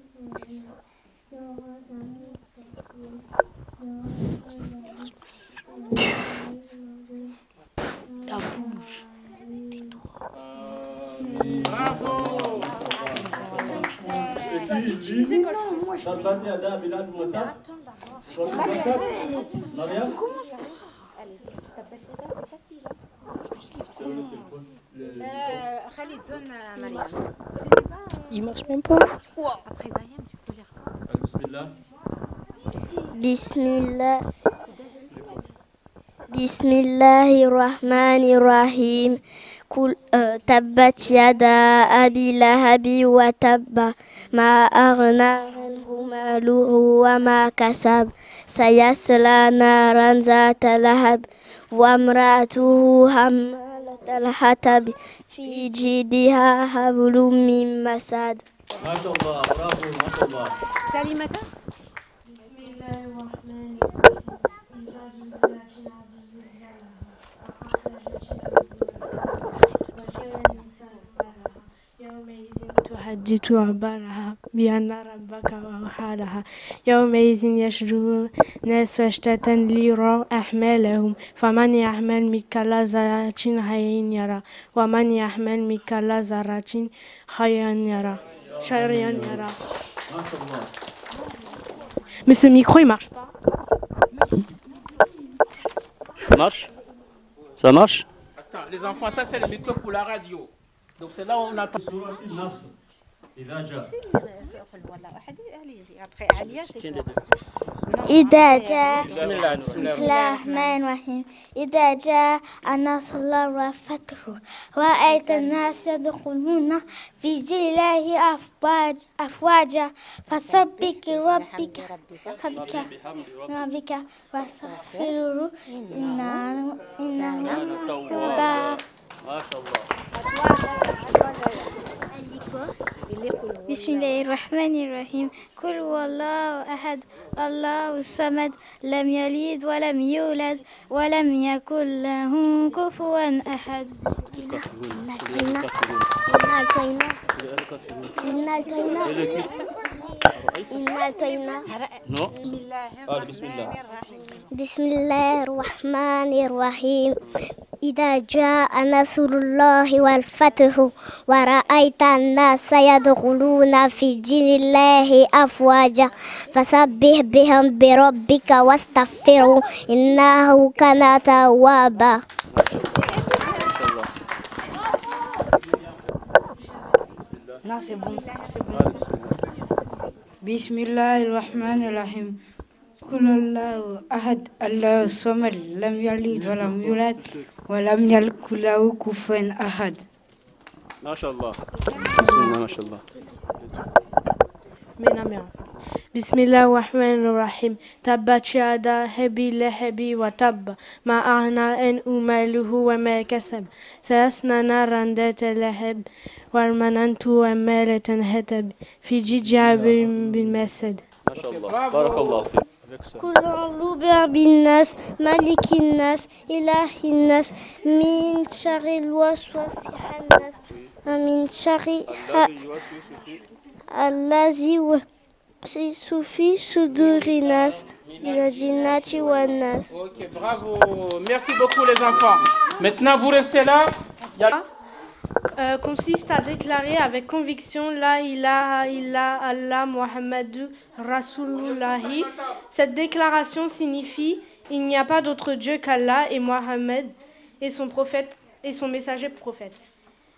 Ta bouche. Tais-toi. Bravo. C'est qui lit Tabbat yada Bilal ibn Matab? Surat al-Matab? Maria? Khalid, donne à Mariam. Il marche même pas. Après Zayem, tu peux lire. Bismillah. Bismillah. Bismillahirrahmanirrahim. تبت يدا أبي لهب وتب ما أغنى عنه ماله وما كسب سيصلى نارا ذات لهب وامرأته حمالة الحطب في جيدها حبل من مسد. ما شاء الله، برافو، ما شاء الله. Salimata. بسم الله الرحمن يومئذ تحدث أخبارها بأن ربك أوحى لها يومئذ يشجع الناس أشتاتا ليروا أعمالهم فمن يعمل مثقال ذرة خيرا يرى ومن يعمل مثقال ذرة خيرا يرى. Mais ce micro il marche pas. Ça marche? Ça marche? Attends, les enfants, ça c'est le micro pour la radio. Donc c'est là où on entend. Surat al-Nasr. إذا جاء. Après Alia, c'est quoi? إذا جاء بسم الله بسم الله الرحمن الرحيم إذا جاء النصر الله والفتح ورأيت الناس يدخلون في دين الله أفواجا فسبح ربك واستغفره إنه تواب. بسم الله الرحمن الرحيم قل هو الله أحد الله الصمد لم يلد ولم يولد ولم يكن له كفوا أحد بسم الله الرحمن الرحيم إذا جاء نصر الله والفتح ورأيت الناس يدخلون في دين الله أفواجا فسبح بحمد ربك واستغفره إنه كان توابا. Non, c'est bon. Bismillahirrahmanirrahim. قل الله أحد الله الصمد لم يلد ولم يولد ولم يكن له كفوا أحد. ما شاء الله. بسم الله ما شاء الله. بسم الله الرحمن الرحيم تبت يدا أبي لهب وتب ما أغنى عنه ماله وما كسب سيصلى نارا ذات لهب والمننت ومالة هتب في جيجها بالمسد. ما شاء الله. بارك الله فيك. كل أعوذ برب الناس ملك الناس إله الناس من شر الوسواس الخناس ومن شر الذي يوسوس في صدور الناس من الجنة والناس. Ok, bravo. Merci beaucoup les enfants. Maintenant, vous restez là. Consiste à déclarer avec conviction La ilaha illa Allah Muhammadu Rasulullahi. Cette déclaration signifie il n'y a pas d'autre Dieu qu'Allah et Mohammed et son prophète et son messager prophète.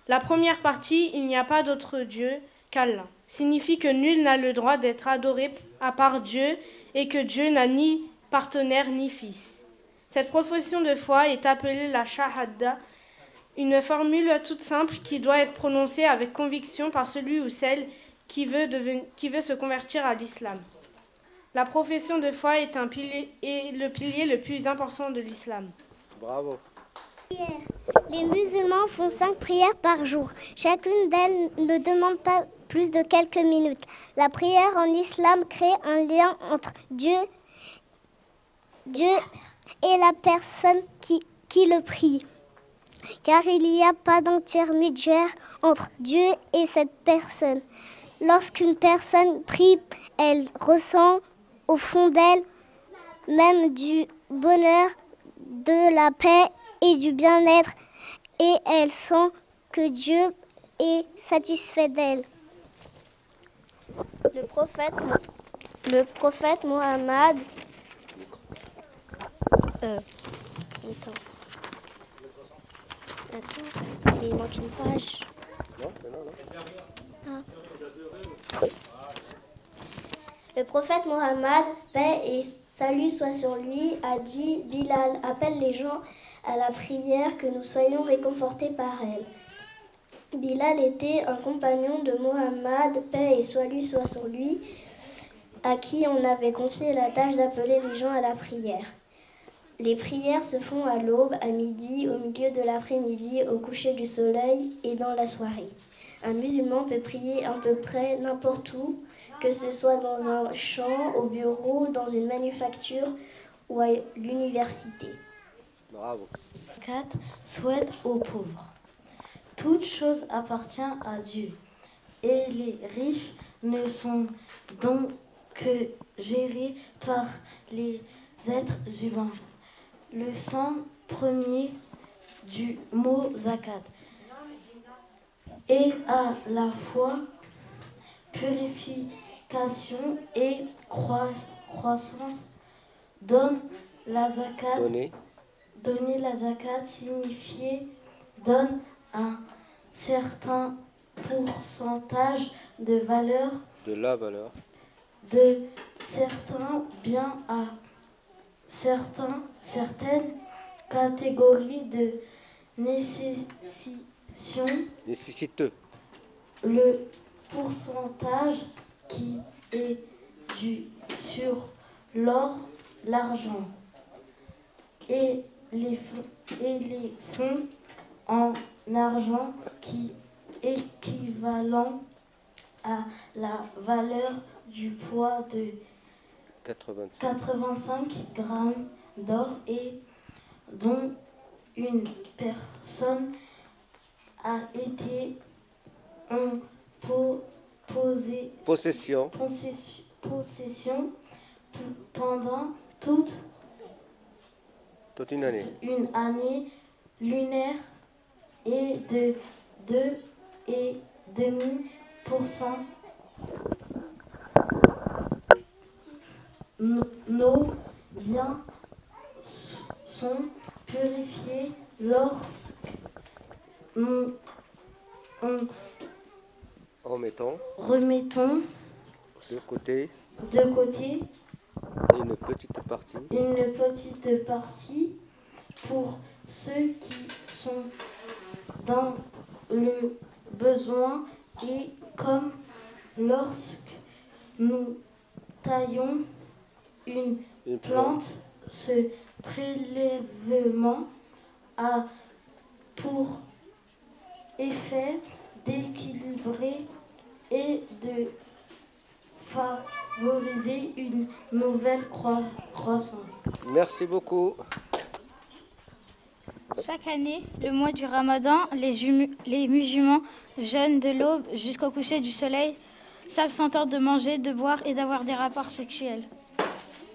La première partie il n'y a pas d'autre Dieu qu'Allah signifie que nul n'a le droit d'être adoré à part Dieu et que Dieu n'a ni partenaire ni fils. Cette profession de foi est appelée la Shahada, une formule toute simple qui doit être prononcée avec conviction par celui ou celle qui veut se convertir à l'islam. La profession de foi est le pilier le plus important de l'islam. Bravo. Les musulmans font 5 prières par jour. Chacune d'elles ne demande pas plus de quelques minutes. La prière en islam crée un lien entre Dieu et la personne qui le prie. Car il n'y a pas d'intermédiaire entre Dieu et cette personne. Lorsqu'une personne prie, elle ressent au fond d'elle même du bonheur, de la paix et du bien-être, et elle sent que Dieu est satisfait d'elle. Le prophète Mohammed Attends, il manque une page. Non, c'est là, non. Le prophète Mohammed, paix et salut soit sur lui, a dit « Bilal, appelle les gens à la prière, que nous soyons réconfortés par elle. » Bilal était un compagnon de Mohammed, paix et salut soit sur lui, à qui on avait confié la tâche d'appeler les gens à la prière. Les prières se font à l'aube, à midi, au milieu de l'après-midi, au coucher du soleil et dans la soirée. Un musulman peut prier à peu près n'importe où, que ce soit dans un champ, au bureau, dans une manufacture ou à l'université. Bravo. 4. Souhaite aux pauvres. Toute chose appartient à Dieu, et les riches ne sont donc que gérés par les êtres humains. Le sens premier du mot zakat est à la fois purification et croissance. Donner la zakat signifiait donne un certain pourcentage de valeur de certains biens à certaines catégories de nécessiteux. Le pourcentage qui est dû sur l'or, l'argent et les fonds en argent qui est équivalent à la valeur du poids de 85 grammes d'or et dont une personne a été en possession pendant toute une année. Une année lunaire et de 2,5%. Nos biens sont purifiés lorsque nous remettons de côté une petite partie pour ceux qui sont dans le besoin et comme lorsque nous taillons une plante, ce prélèvement a pour effet d'équilibrer et de favoriser une nouvelle croissance. Merci beaucoup. Chaque année, le mois du Ramadan, les musulmans jeûnent de l'aube jusqu'au coucher du soleil, s'abstenant de manger, de boire et d'avoir des rapports sexuels.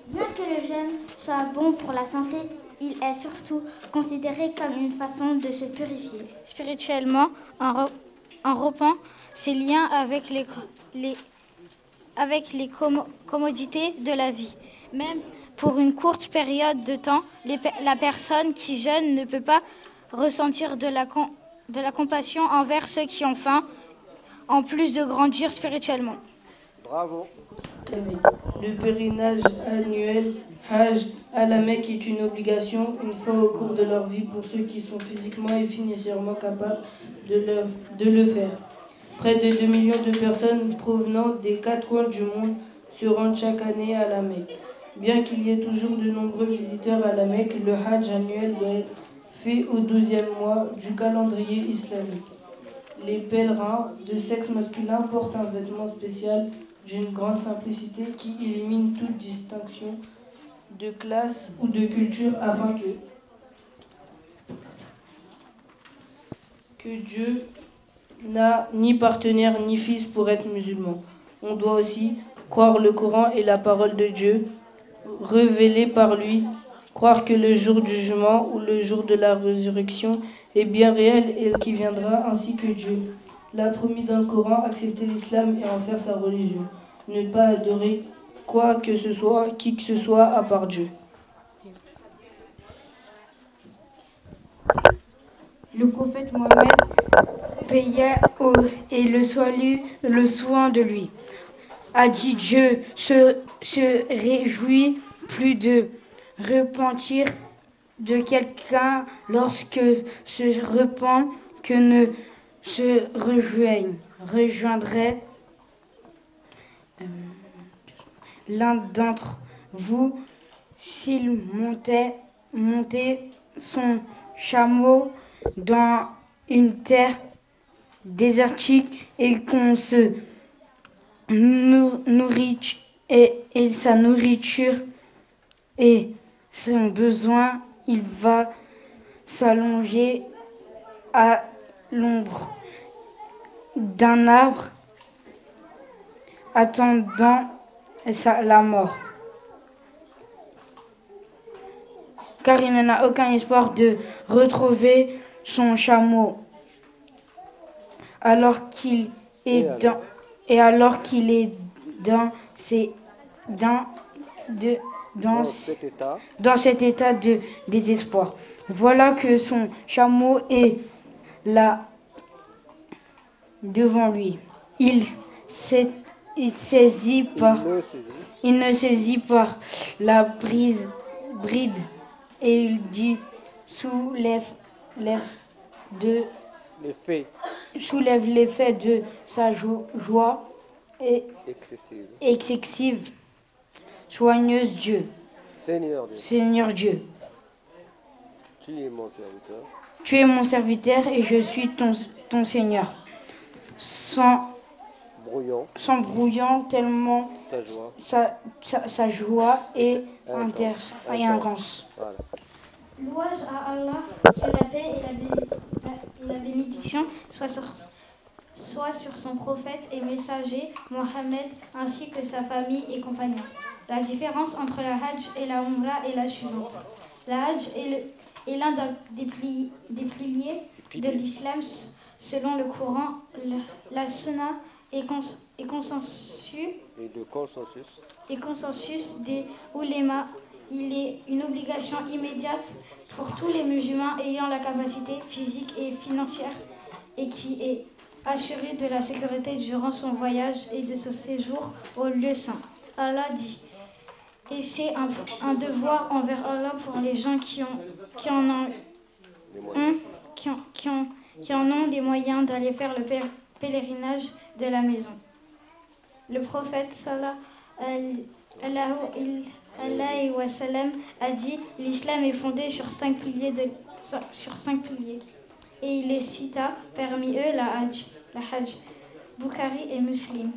Bien que le jeûne soit bon pour la santé, il est surtout considéré comme une façon de se purifier. Spirituellement, en rompant ses liens avec les commodités de la vie. Même pour une courte période de temps, la personne qui jeûne ne peut pas ressentir de la compassion envers ceux qui ont faim, en plus de grandir spirituellement. Bravo. Le pèlerinage annuel Hajj à la Mecque est une obligation une fois au cours de leur vie pour ceux qui sont physiquement et financièrement capables de le faire. Près de 2 millions de personnes provenant des 4 coins du monde se rendent chaque année à la Mecque. Bien qu'il y ait toujours de nombreux visiteurs à la Mecque, le Hajj annuel doit être fait au 12e mois du calendrier islamique. Les pèlerins de sexe masculin portent un vêtement spécial d'une grande simplicité qui élimine toute distinction de classe ou de culture afin que Dieu n'a ni partenaire ni fils pour être musulman. On doit aussi croire le Coran et la parole de Dieu révélée par lui, croire que le jour du jugement ou le jour de la résurrection est bien réel et qui viendra ainsi que Dieu l'a promis dans le Coran, accepter l'islam et en faire sa religion. Ne pas adorer quoi que ce soit, qui que ce soit à part Dieu. Le prophète Mohammed paya et le salut le soin de lui. A dit Dieu se réjouit plus de repentir de quelqu'un lorsque se repent que ne se rejoindrait l'un d'entre vous s'il montait son chameau dans une terre désertique et qu'on se nourrit et sa nourriture et son besoin, il va s'allonger à l'ombre d'un arbre attendant la mort. Car il n'en a aucun espoir de retrouver son chameau alors qu'il est dans cet état de désespoir. Voilà que son chameau est là devant lui. Il ne saisit pas la bride et il dit soulève l'effet de sa joie excessive. Soigneuse Dieu. Seigneur Dieu. Seigneur Dieu. Tu es mon serviteur. Tu es mon serviteur et je suis ton Seigneur. Sans brouillon tellement sa joie est intense. Voilà. Louange à Allah, que la paix et la bénédiction soient sur son prophète et messager Mohammed, ainsi que sa famille et compagnons. La différence entre la Hajj et la Umrah est la suivante. La Hajj est l'un des piliers de l'islam selon le Coran, la Sunna et consensus des oulémas. Il est une obligation immédiate pour tous les musulmans ayant la capacité physique et financière et qui est assuré de la sécurité durant son voyage et de son séjour au lieu saint. Allah dit, et c'est un devoir envers Allah pour les gens qui en ont les moyens d'aller faire le pèlerinage de la maison. Le prophète sallallahu alayhi wa sallam a dit, l'islam est fondé sur 5 piliers. Et il les cita, parmi eux la Hajj, Bukhari et Muslim.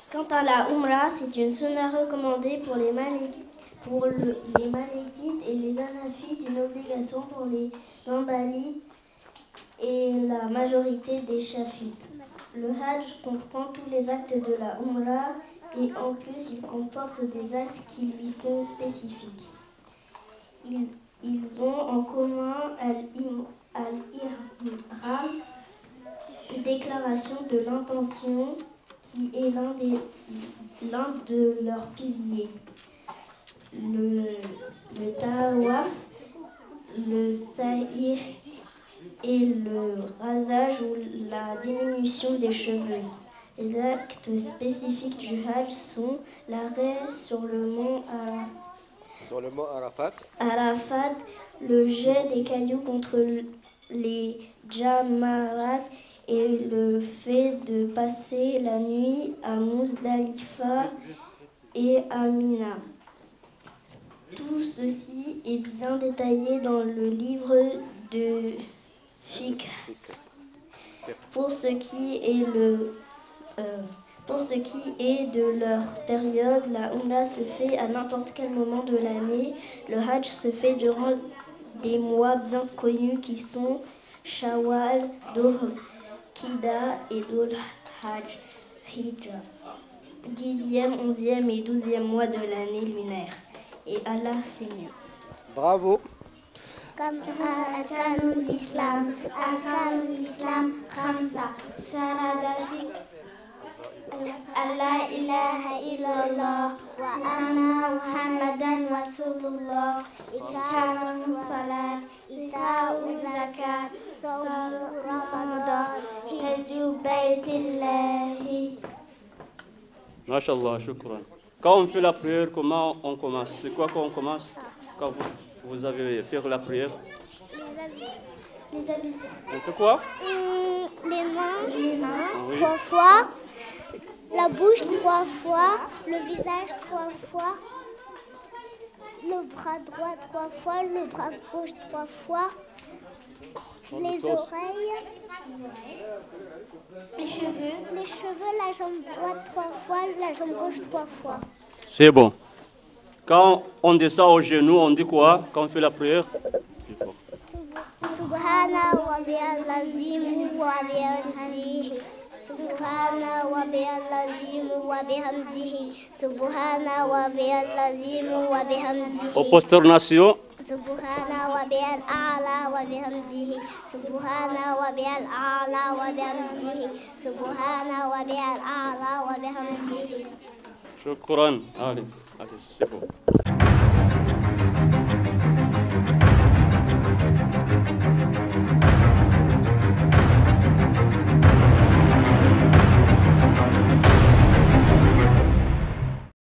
Quant à la Umrah, c'est une sunna recommandée pour les Malikites et les Hanafites, une obligation pour les Hanbalites et la majorité des Shafites. Le Hajj comprend tous les actes de la Umrah et en plus il comporte des actes qui lui sont spécifiques. Ils ont en commun al-Ihram, déclaration de l'intention qui est l'un de leurs piliers. Le Tawaf, le Sa'i et le rasage ou la diminution des cheveux. Les actes spécifiques du Hajj sont l'arrêt sur le mont Arafat, le jet des cailloux contre les Jamarat et le fait de passer la nuit à Muzdalifa et à Mina. Tout ceci est bien détaillé dans le livre de Fiqh. Pour ce qui est de leur période, la Umrah se fait à n'importe quel moment de l'année. Le Hajj se fait durant des mois bien connus qui sont Shawwal, Dhul-Qida et Dhul-Hijjah, 10e, 11e et 12e mois de l'année lunaire. Et Allah, c'est mieux. Bravo. كم أركان الإسلام خمسة شهادة أن لا إله إلا الله وأن محمدا رسول الله إقام الصلاة إيتاء الزكاة صوم رمضان حج بيت الله. Masha'Allah, shukran. Quand on fait la prière, comment on commence? C'est quoi qu'on commence quand vous avez fait la prière? Les ablutions. On fait quoi? Les mains, Oui. 3 fois, la bouche 3 fois, le visage 3 fois, le bras droit 3 fois, le bras gauche 3 fois, les oreilles, les cheveux, la jambe droite 3 fois, la jambe gauche 3 fois. C'est bon. Quand on descend au genou, on dit quoi quand on fait la prière? Subhana wa bihamdihi wa bihamdihi. Subhana wa bihamdihi wa bihamdihi. Subhana wa bihamdihi wa bihamdihi. Aux prosternations. Subhana wa bi'al-a'la wa bihamdihi. Subhana wa bi'al-a'la wa bihamdihi. Subhana wa bi'al-a'la wa bihamdihi. Shukran. Allez, c'est bon.